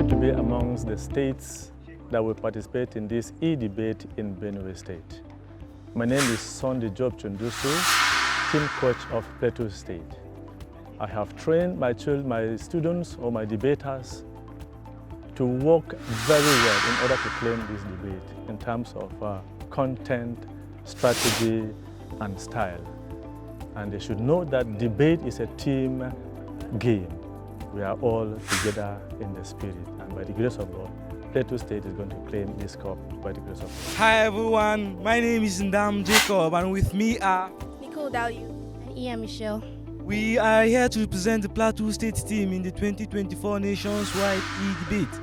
happy to be amongst the states that will participate in this e-debate in Benue State. My name is Sunday Job Chundusu, team coach of Plateau State. I have trained my students or my debaters to work very well in order to claim this debate in terms of content, strategy, and style. And they should know that debate is a team game. We are all together in the spirit, and by the grace of God, Plateau State is going to claim this cup by the grace of God. Hi everyone, my name is Ndam Jacob, and with me are Nicole Dalu and Ian Michelle. We are here to represent the Plateau State team in the 2024 Nations-wide e-debate.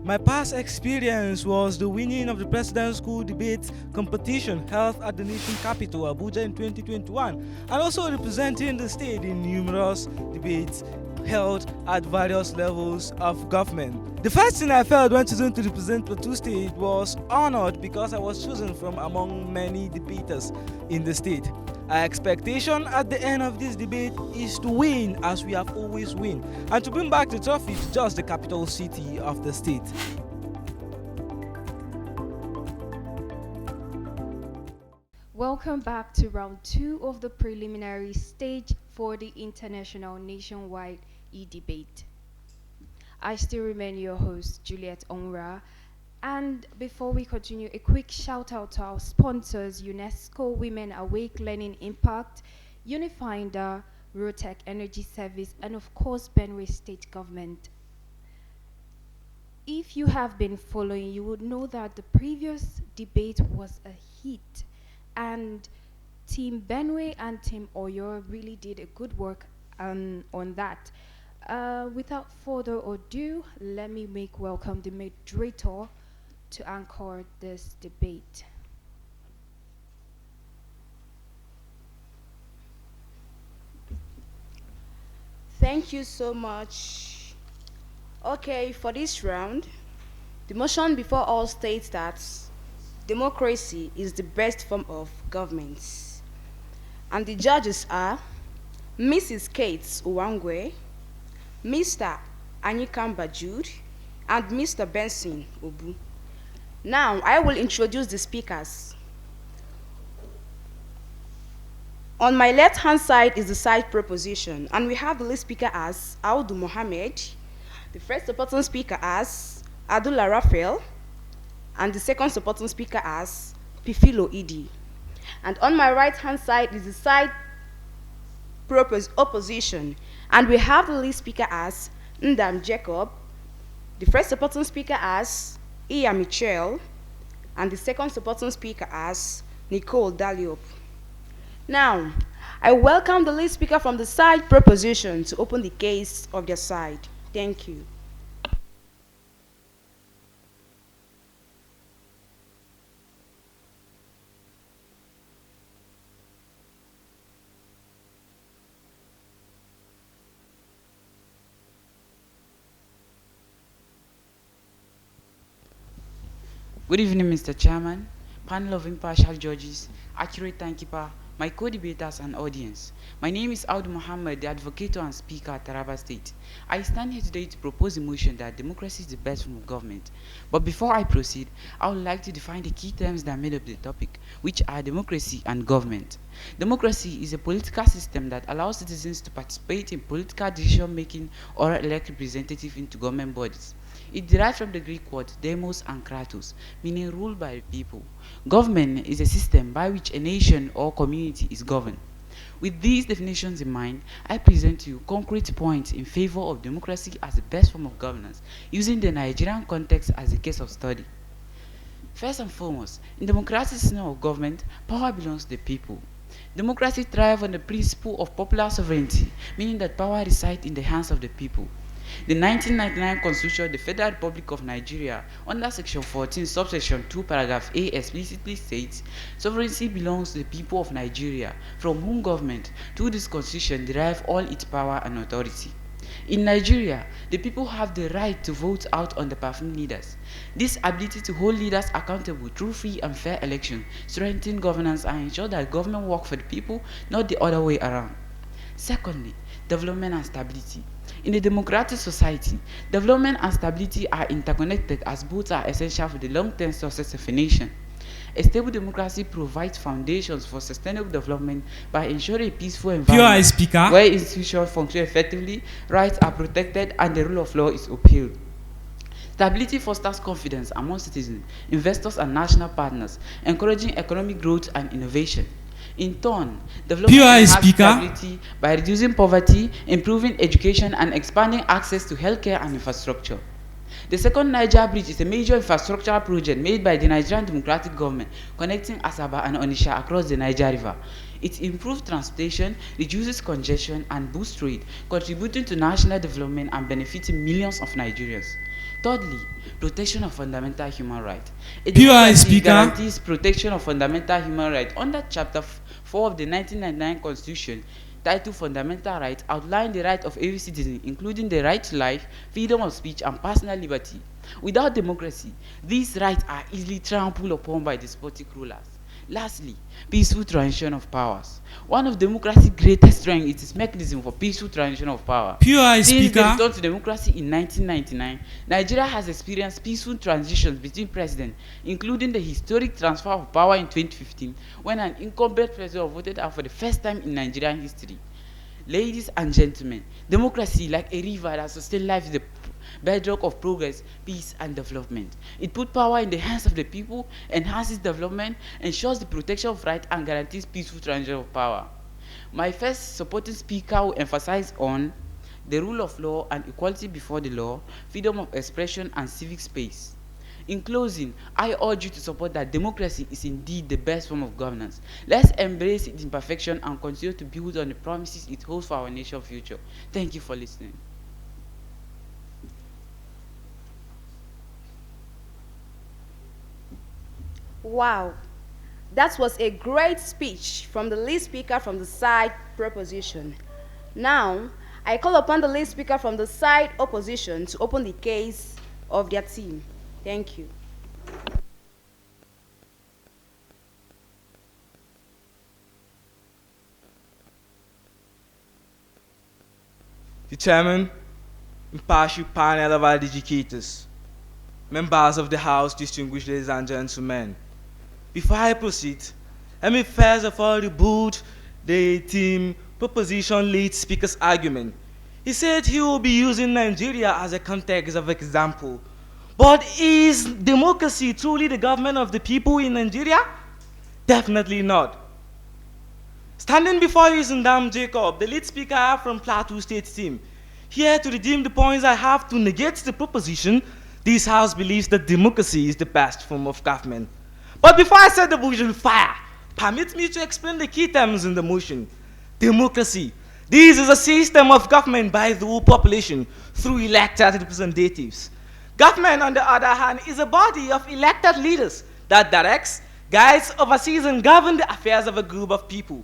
My past experience was the winning of the President School Debate competition held at the nation capital, Abuja, in 2021, and also representing the state in numerous debates held at various levels of government. The first thing I felt when chosen to represent Plateau State was honored because I was chosen from among many debaters in the state. Our expectation at the end of this debate is to win as we have always won, and to bring back the trophy to just the capital city of the state. Welcome back to round 2 of the preliminary stage for the International Nationwide e-debate. I still remain your host, Juliet Onra. And before we continue, a quick shout out to our sponsors, UNESCO Women Awake Learning Impact, Unifinder, Rotec Energy Service, and of course, Benue State Government. If you have been following, you would know that the previous debate was a hit, and Team Benue and Team Oyo really did a good work on that. Without further ado, let me make welcome the moderator to anchor this debate. Thank you so much. Okay, for this round, the motion before all states that democracy is the best form of government. And the judges are Mrs. Kate Uwangwe, Mr. Anyikamba Jude, and Mr. Benson Obu. Now, I will introduce the speakers. On my left-hand side is the side proposition, and we have the lead speaker as Audu Mohammed, the first supporting speaker as Adula Raphael, and the second supporting speaker as Pifilo Idi. And on my right-hand side is the side opposition, and we have the lead speaker as Ndam Jacob, the first supporting speaker as Ian Michelle, and the second supporting speaker as Nicole Dalu. Now, I welcome the lead speaker from the side proposition to open the case of their side. Thank you. Good evening, Mr. Chairman, panel of impartial judges, accurate timekeeper, my co-debaters and audience. My name is Audu Mohammed, the advocate and speaker at Taraba State. I stand here today to propose a motion that democracy is the best form of government. But before I proceed, I would like to define the key terms that made up the topic, which are democracy and government. Democracy is a political system that allows citizens to participate in political decision-making or elect representatives into government bodies. It derives from the Greek word demos and kratos, meaning ruled by the people. Government is a system by which a nation or community is governed. With these definitions in mind, I present to you concrete points in favor of democracy as the best form of governance, using the Nigerian context as a case of study. First and foremost, in democratic system of government, power belongs to the people. Democracy thrives on the principle of popular sovereignty, meaning that power resides in the hands of the people. The 1999 Constitution of the Federal Republic of Nigeria, under Section 14, subsection 2, paragraph A, explicitly states, sovereignty belongs to the people of Nigeria, from whom government, through this Constitution, derive all its power and authority. In Nigeria, the people have the right to vote out underperforming leaders. This ability to hold leaders accountable through free and fair election strengthens governance and ensures that government works for the people, not the other way around. Secondly, development and stability. In a democratic society, development and stability are interconnected as both are essential for the long-term success of a nation. A stable democracy provides foundations for sustainable development by ensuring a peaceful environment where institutions function effectively, rights are protected, and the rule of law is upheld. Stability fosters confidence among citizens, investors, and national partners, encouraging economic growth and innovation. In turn, development enhances stability by reducing poverty, improving education, and expanding access to healthcare and infrastructure. The second Niger Bridge is a major infrastructural project made by the Nigerian Democratic Government connecting Asaba and Onitsha across the Niger River. It improves transportation, reduces congestion, and boosts trade, contributing to national development and benefiting millions of Nigerians. Thirdly, protection of fundamental human rights. A democracy guarantees protection of fundamental human rights under Chapter 4 of the 1999 Constitution, titled Fundamental Rights, outline the right of every citizen, including the right to life, freedom of speech, and personal liberty. Without democracy, these rights are easily trampled upon by despotic rulers. Lastly, peaceful transition of powers. One of democracy's greatest strengths is its mechanism for peaceful transition of power. Since the return to democracy in 1999, Nigeria has experienced peaceful transitions between presidents, including the historic transfer of power in 2015, when an incumbent president voted out for the first time in Nigerian history. Ladies and gentlemen, democracy, like a river that sustains life, is the bedrock of progress, peace, and development. It puts power in the hands of the people, enhances development, ensures the protection of rights, and guarantees peaceful transition of power. My first supporting speaker will emphasize on the rule of law and equality before the law, freedom of expression, and civic space. In closing, I urge you to support that democracy is indeed the best form of governance. Let's embrace its imperfection and continue to build on the promises it holds for our nation's future. Thank you for listening. Wow, that was a great speech from the lead speaker from the side proposition. Now, I call upon the lead speaker from the side opposition to open the case of their team. Thank you. The chairman, impartial panel of educators, members of the House, distinguished ladies and gentlemen. Before I proceed, let me first of all rebut the team proposition lead speaker's argument. He said he will be using Nigeria as a context of example. But is democracy truly the government of the people in Nigeria? Definitely not. Standing before you is Ndam Jacob, the lead speaker from Plateau State team. Here to redeem the points I have to negate the proposition, this House believes that democracy is the best form of government. But before I set the motion fire, permit me to explain the key terms in the motion. Democracy. This is a system of government by the whole population through elected representatives. Government, on the other hand, is a body of elected leaders that directs, guides, oversees, and governs the affairs of a group of people.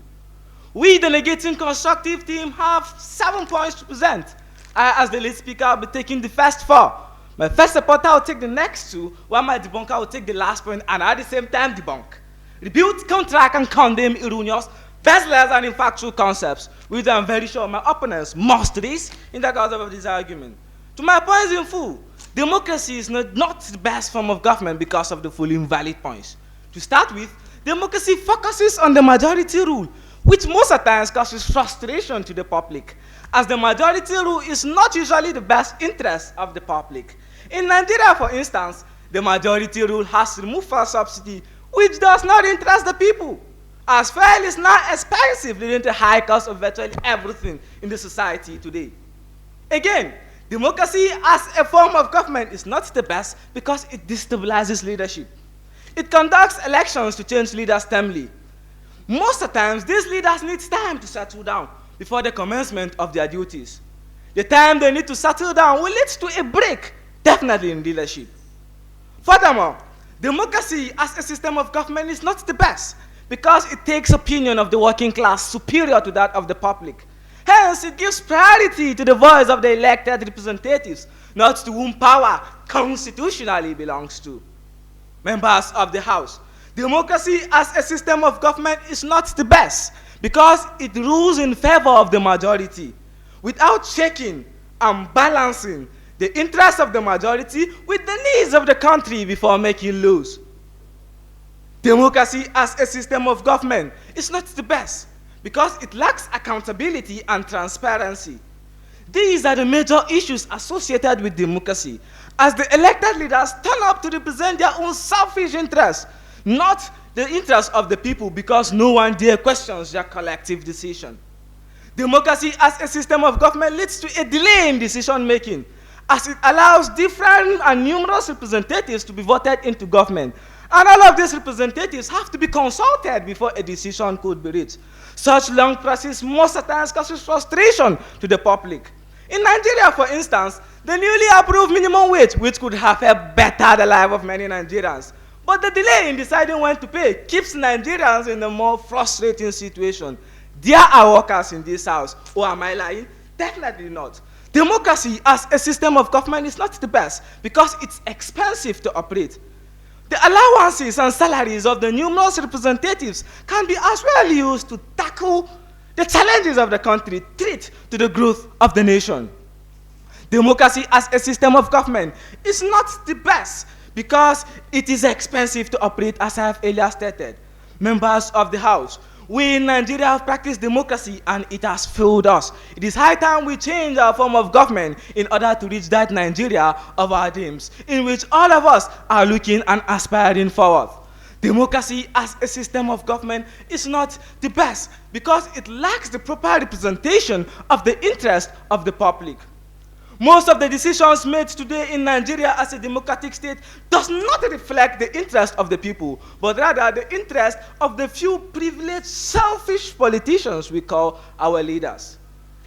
We, the negating constructive team, have 7 points to present. I, as the lead speaker, will be taking the first 4. My first supporter will take the next 2, while my debunker will take the last point and at the same time debunk. Rebuke, contract, and condemn erroneous, baseless, and factual concepts, which I'm very sure my opponents must raise in the course of this argument. To my points in full, democracy is not the best form of government because of the following valid points. To start with, democracy focuses on the majority rule, which most of the times causes frustration to the public, as the majority rule is not usually the best interest of the public. In Nigeria, for instance, the majority rule has removed fuel subsidy, which does not interest the people, as fuel is now expensive, leading to high cost of virtually everything in the society today. Again, democracy as a form of government is not the best because it destabilizes leadership. It conducts elections to change leaders termly. Most of the times, these leaders need time to settle down before the commencement of their duties. The time they need to settle down will lead to a break, definitely in leadership. Furthermore, democracy as a system of government is not the best because it takes opinion of the working class superior to that of the public. Hence, it gives priority to the voice of the elected representatives, not to whom power constitutionally belongs to. Members of the House, democracy as a system of government is not the best because it rules in favor of the majority. without checking and balancing the interests of the majority with the needs of the country before making laws. Democracy as a system of government is not the best because it lacks accountability and transparency. These are the major issues associated with democracy, as the elected leaders turn up to represent their own selfish interests, not the interests of the people, because no one dare questions their collective decision. Democracy as a system of government leads to a delay in decision-making, as it allows different and numerous representatives to be voted into government. And all of these representatives have to be consulted before a decision could be reached. Such long process most times causes frustration to the public. In Nigeria, for instance, the newly approved minimum wage, which could have helped better the life of many Nigerians. But the delay in deciding when to pay keeps Nigerians in a more frustrating situation. There are workers in this house. Or am I lying? Definitely not. Democracy as a system of government is not the best because it's expensive to operate. The allowances and salaries of the numerous representatives can be as well used to tackle the challenges of the country, treat to the growth of the nation. Democracy as a system of government is not the best because it is expensive to operate, as I have earlier stated. Members of the House, we in Nigeria have practiced democracy and it has failed us. It is high time we change our form of government in order to reach that Nigeria of our dreams, in which all of us are looking and aspiring forward. Democracy as a system of government is not the best because it lacks the proper representation of the interest of the public. Most of the decisions made today in Nigeria as a democratic state does not reflect the interest of the people, but rather the interest of the few privileged, selfish politicians we call our leaders.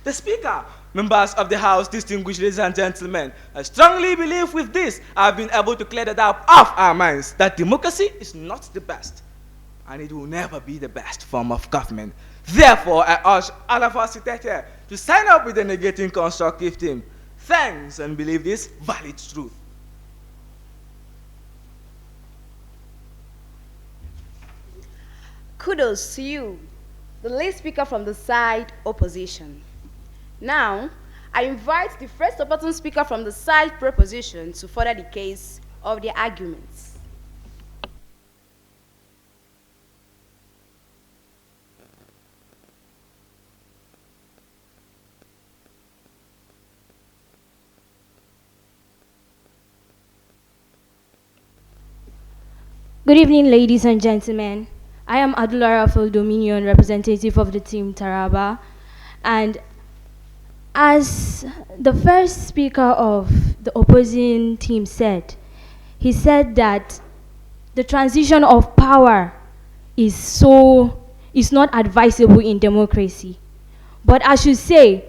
The Speaker, members of the House, distinguished ladies and gentlemen, I strongly believe with this I've been able to clear the doubt off our minds that democracy is not the best, and it will never be the best form of government. Therefore, I urge all of us seated here to sign up with the negating constructive team. Thanks, and believe this valid truth. Kudos to you, the late speaker from the side opposition. Now, I invite the first opportune speaker from the side proposition to further the case of their arguments. Good evening, ladies and gentlemen. I am Adulara Dominion, representative of the team Taraba. And as the first speaker of the opposing team said, he said that the transition of power is not advisable in democracy. But I should say,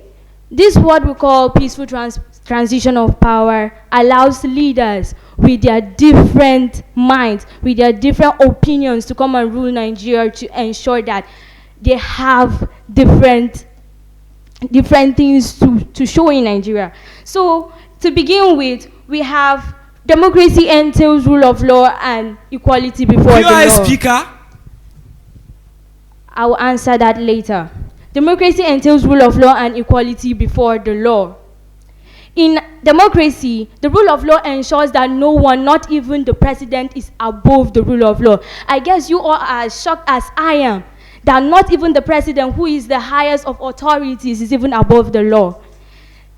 this what we call peaceful transition of power allows leaders with their different minds, with their different opinions to come and rule Nigeria to ensure that they have different things to show in Nigeria. So to begin with, we have democracy entails rule of law and equality before the law. Speaker? I will answer that later. Democracy entails rule of law and equality before the law. In democracy, the rule of law ensures that no one, not even the president, is above the rule of law. I guess you all are as shocked as I am that not even the president, who is the highest of authorities, is even above the law.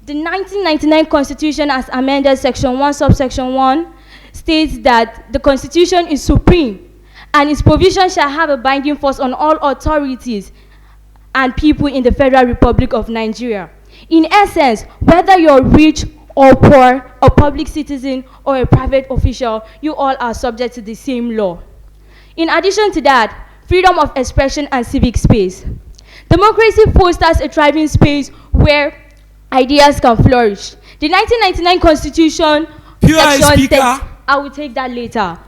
The 1999 Constitution, as amended Section 1, subsection 1, states that the Constitution is supreme and its provision shall have a binding force on all authorities and people in the Federal Republic of Nigeria. In essence, whether you're rich or poor, a public citizen or a private official, you all are subject to the same law. In addition to that, freedom of expression and civic space. Democracy fosters a thriving space where ideas can flourish. The 1999 Constitution, I will take that later.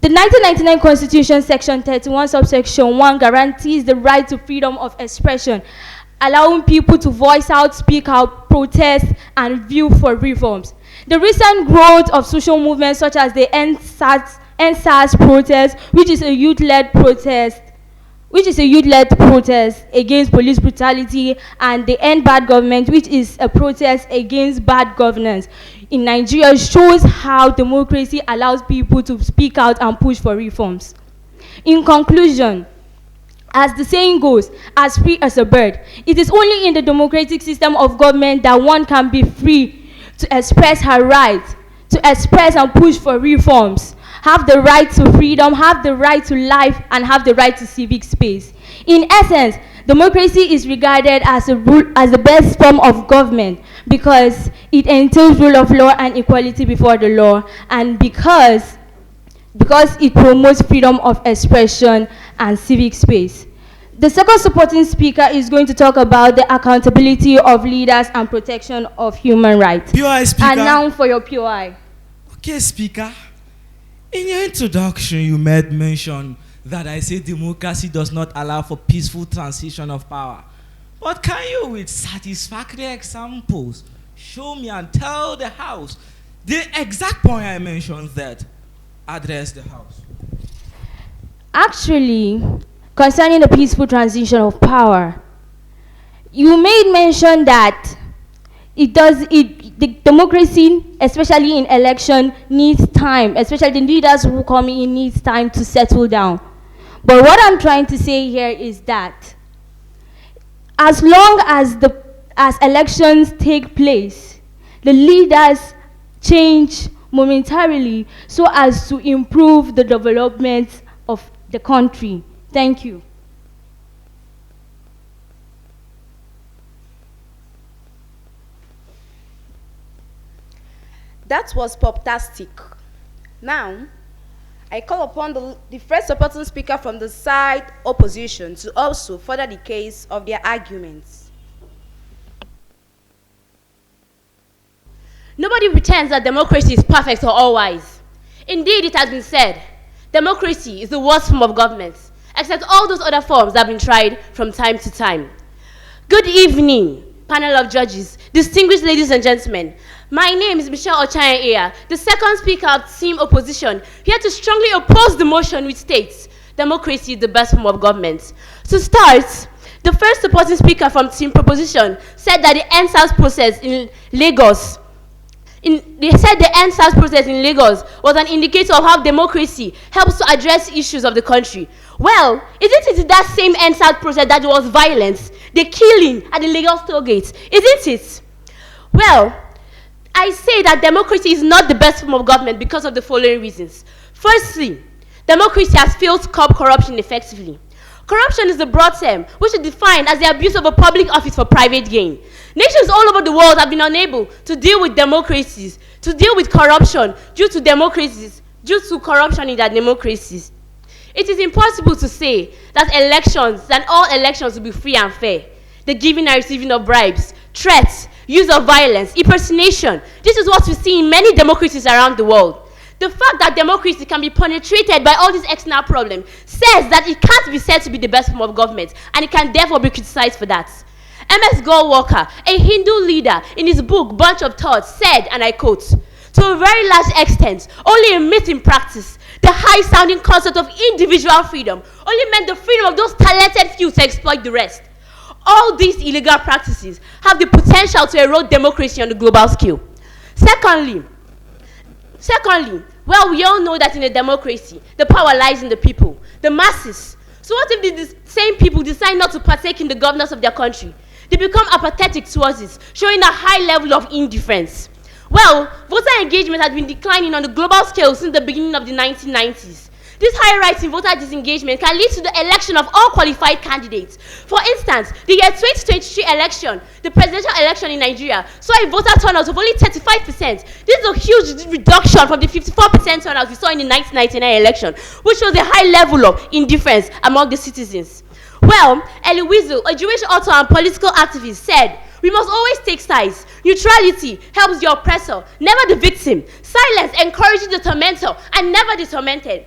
The 1999 Constitution, Section 31, subsection 1, guarantees the right to freedom of expression, allowing people to voice out, speak out, protest, and view for reforms. The recent growth of social movements such as the NSAS protest, which is a youth-led protest, which is a youth-led protest against police brutality, and the End Bad Government, which is a protest against bad governance in Nigeria, shows how democracy allows people to speak out and push for reforms. In conclusion, as the saying goes, as free as a bird, it is only in the democratic system of government that one can be free to express her rights, to express and push for reforms, have the right to freedom, have the right to life, and have the right to civic space. In essence, democracy is regarded as the best form of government because it entails rule of law and equality before the law, and because it promotes freedom of expression and civic space. The second supporting speaker is going to talk about the accountability of leaders and protection of human rights. POI speaker. And now for your POI. Okay, speaker. In your introduction, you made mention that I say democracy does not allow for peaceful transition of power. But can you, with satisfactory examples, show me and tell the House the exact point I mentioned that address the House? Actually, concerning the peaceful transition of power, you made mention that the democracy, especially in election, needs time, especially the leaders who come in needs time to settle down. But what I'm trying to say here is that as long as elections take place, the leaders change momentarily so as to improve the development of the country. Thank you. That was poptastic. Now, I call upon the first supporting speaker from the side opposition to also further the case of their arguments. Nobody pretends that democracy is perfect or all wise. Indeed, it has been said, democracy is the worst form of government, except all those other forms that have been tried from time to time. Good evening, panel of judges, distinguished ladies and gentlemen. My name is Michelle Ochanya, the second speaker of Team Opposition, here to strongly oppose the motion which states democracy is the best form of government. To start, the first supporting speaker from Team Proposition said that the NSAS process in Lagos was an indicator of how democracy helps to address issues of the country. Well, isn't it that same NSAS process that was violence, the killing at the Lagos toll gates? Isn't it? Well, I say that democracy is not the best form of government because of the following reasons. Firstly, democracy has failed to curb corruption effectively. Corruption is a broad term which is defined as the abuse of a public office for private gain. Nations all over the world have been unable to deal with democracies, to deal with corruption due to corruption in their democracies. It is impossible to say that all elections will be free and fair. The giving and receiving of bribes, threats, use of violence, impersonation. This is what we see in many democracies around the world. The fact that democracy can be penetrated by all these external problems says that it can't be said to be the best form of government, and it can therefore be criticized for that. M.S. Goldwalker, a Hindu leader, in his book Bunch of Thoughts, said, and I quote, "To a very large extent, only a myth in practice, the high-sounding concept of individual freedom only meant the freedom of those talented few to exploit the rest. All these illegal practices have the potential to erode democracy on the global scale." Secondly, well, we all know that in a democracy, the power lies in the people, the masses. So what if the same people decide not to partake in the governance of their country? They become apathetic towards it, showing a high level of indifference. Well, voter engagement has been declining on the global scale since the beginning of the 1990s. This high rise in voter disengagement can lead to the election of all qualified candidates. For instance, the year 2023 election, the presidential election in Nigeria, saw a voter turnout of only 35%. This is a huge reduction from the 54% turnout we saw in the 1999 election, which shows a high level of indifference among the citizens. Well, Elie Wiesel, a Jewish author and political activist, said, "We must always take sides. Neutrality helps the oppressor, never the victim. Silence encourages the tormentor and never the tormented."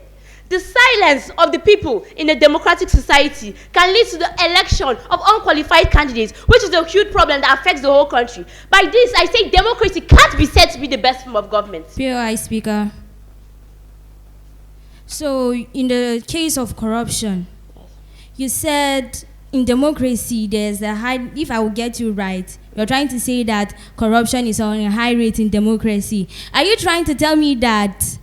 The silence of the people in a democratic society can lead to the election of unqualified candidates, which is a huge problem that affects the whole country. By this, I say democracy can't be said to be the best form of government. POI Speaker. So, in the case of corruption, You said in democracy there's a high, if I will get you right, you're trying to say that corruption is on a high rate in democracy. Are you trying to tell me that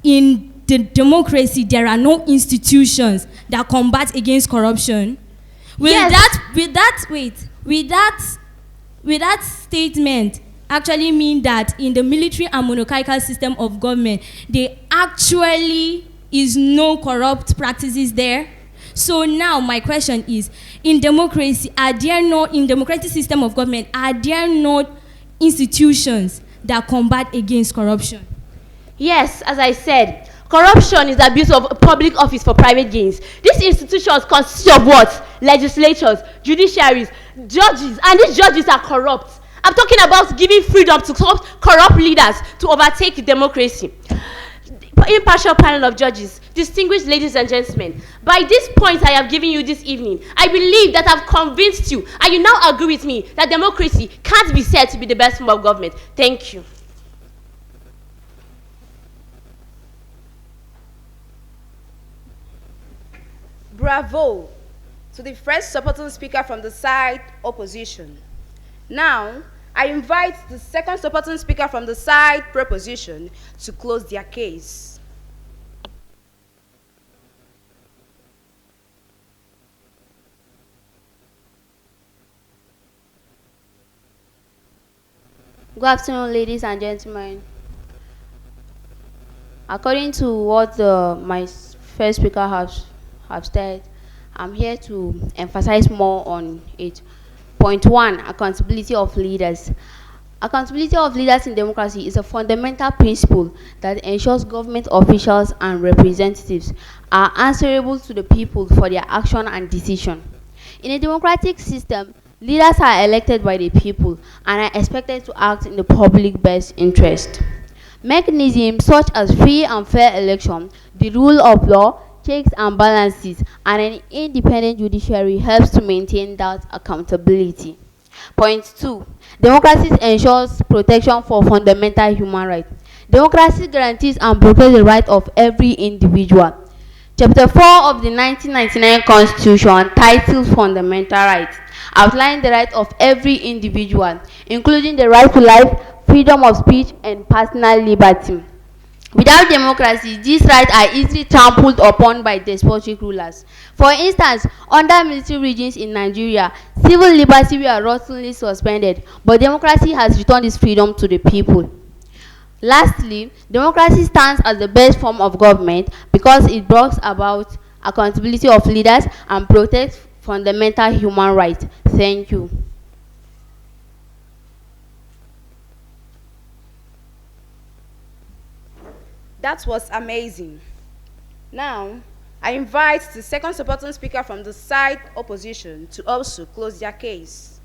in the democracy there are no institutions that combat against corruption? With that statement actually mean that in the military and monarchical system of government there actually is no corrupt practices there? So now my question is, in democracy, in democratic system of government, are there not institutions that combat against corruption? Yes, as I said, corruption is the abuse of public office for private gains. These institutions consist of what? Legislatures, judiciaries, judges, and these judges are corrupt. I'm talking about giving freedom to corrupt leaders to overtake democracy. Impartial panel of judges, distinguished ladies and gentlemen, by this point I have given you this evening, I believe that I've convinced you, and you now agree with me, that democracy can't be said to be the best form of government. Thank you. Bravo to the first supporting speaker from the side opposition. Now, I invite the second supporting speaker from the side proposition to close their case. Good afternoon, ladies and gentlemen. According to what my first speaker have said, I'm here to emphasize more on it. Point 1, accountability of leaders. Accountability of leaders in democracy is a fundamental principle that ensures government officials and representatives are answerable to the people for their action and decision. In a democratic system, leaders are elected by the people and are expected to act in the public best interest. Mechanisms such as free and fair election, the rule of law, checks and balances, and an independent judiciary helps to maintain that accountability. Point 2, democracy ensures protection for fundamental human rights. Democracy guarantees and protects the right of every individual. Chapter 4 of the 1999 Constitution, titled Fundamental Rights, outline the right of every individual, including the right to life, freedom of speech, and personal liberty. Without democracy, these rights are easily trampled upon by despotic rulers. For instance, under military regimes in Nigeria, civil liberty were routinely suspended, but democracy has returned this freedom to the people. Lastly, democracy stands as the best form of government because it brings about accountability of leaders and protects fundamental human rights. Thank you. That was amazing. Now, I invite the second supporting speaker from the side opposition to also close their case.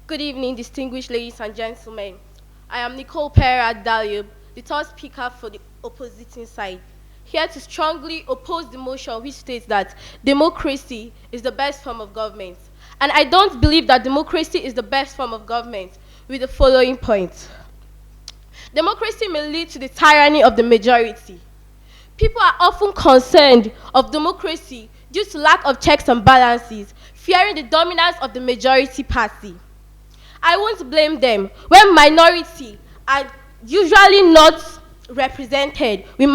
Good evening, distinguished ladies and gentlemen. I am Nicole Pereira Dalib, the third speaker for the oppositing side, here to strongly oppose the motion which states that democracy is the best form of government. And I don't believe that democracy is the best form of government with the following points. Democracy may lead to the tyranny of the majority. People are often concerned of democracy due to lack of checks and balances, fearing the dominance of the majority party. I won't blame them when minority are usually not represented with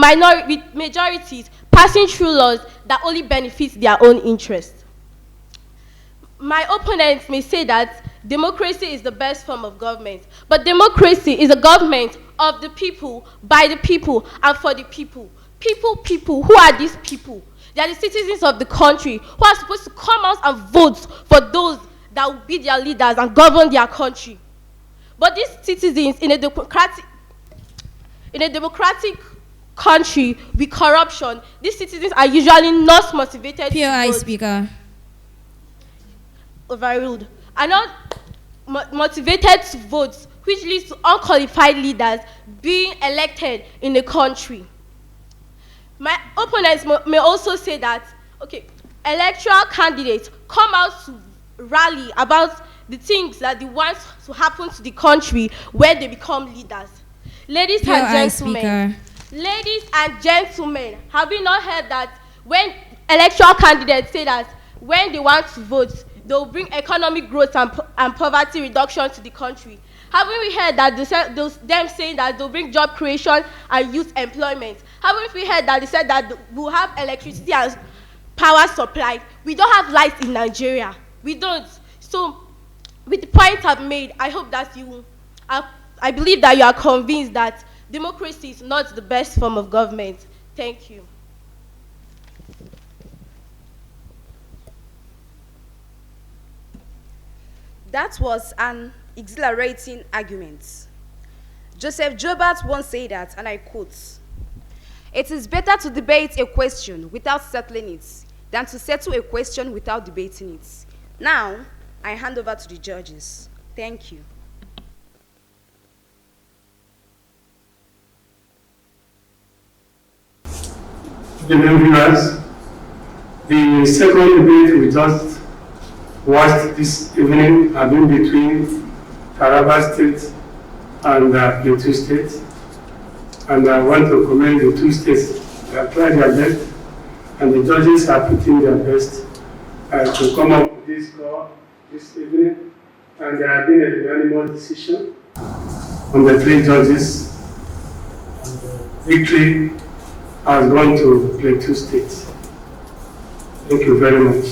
majorities passing through laws that only benefit their own interests. My opponents may say that democracy is the best form of government, but democracy is a government of the people, by the people, and for the people. People, who are these people? They are the citizens of the country who are supposed to come out and vote for those that will be their leaders and govern their country. But these citizens in a democratic country with corruption, these citizens are usually not motivated POI to vote. speaker. Overruled. Are not motivated to vote, which leads to unqualified leaders being elected in the country. My opponents may also say that, okay, electoral candidates come out to rally about the things that they want to happen to the country when they become leaders. Ladies and gentlemen, have you not heard that when electoral candidates say that when they want to vote, they will bring economic growth and poverty reduction to the country? Haven't we heard that them saying that they'll bring job creation and youth employment? Haven't we heard that they said that we'll have electricity and power supply? We don't have lights in Nigeria. We don't. So, with the point I've made, I hope that I believe that you are convinced that democracy is not the best form of government. Thank you. That was an exhilarating argument. Joseph Joubert once said that, and I quote, "It is better to debate a question without settling it than to settle a question without debating it." Now, I hand over to the judges. Thank you. Good evening, viewers. The second debate we just watched this evening have been between Taraba State and Plateau State. And I want to commend the two states. They have tried their best, and the judges are putting their best to come up with this score this evening. And there has been a unanimous decision on the three judges. And the victory has gone to Plateau State. Thank you very much.